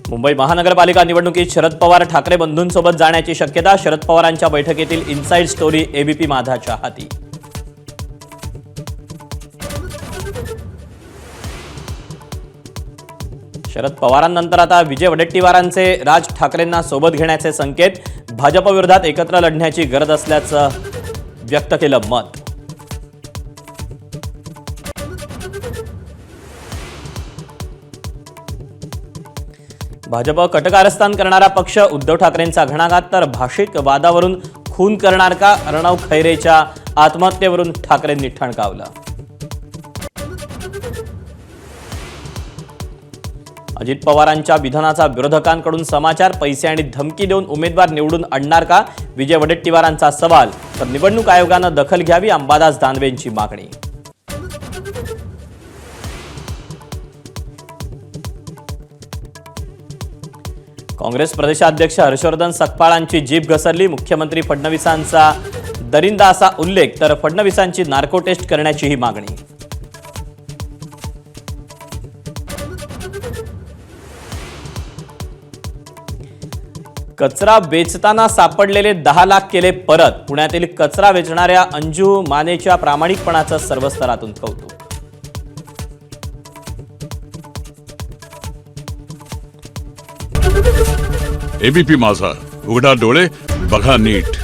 मुंबई महानगरपालिका निवडणुकीत शरद पवार ठाकरे बंधूंसोबत जाण्याची शक्यता. शरद पवारांच्या बैठकीतील इनसाइड स्टोरी एबीपी माझाच्या हाती. शरद पवारांनंतर आता विजय वडेट्टीवारांचे राज ठाकरेंना सोबत घेण्याचे संकेत. भाजपविरोधात एकत्र लढण्याची गरज असल्याचं व्यक्त केलं मत. भाजप कटकारस्थान करणारा पक्ष. उद्धव ठाकरेंचा घणाघात. तर भाषिक वादावरून खून करणार का? अर्णव खैरेच्या आत्महत्येवरून ठाकरेंनी ठणकावलं. अजित पवारांच्या विधानाचा विरोधकांकडून समाचार. पैसे आणि धमकी देऊन उमेदवार निवडून आणणार का? विजय वडेट्टीवारांचा सवाल. तर निवडणूक आयोगानं दखल घ्यावी, अंबादास दानवेंची मागणी. काँग्रेस प्रदेशाध्यक्ष हर्षवर्धन सकपाळांची जीभ घसरली. मुख्यमंत्री फडणवीसांचा दरिंदा असा उल्लेख. तर फडणवीसांची नार्को टेस्ट करण्याचीही मागणी. कचरा वेचताना सापडलेले 10 लाख केले परत. पुण्यातील कचरा वेचणाऱ्या अंजू मानेच्या प्रामाणिकपणाचं सर्वस्तरातून कौतुक. एबीपी माझा, उघडा डोळे बघा नीट.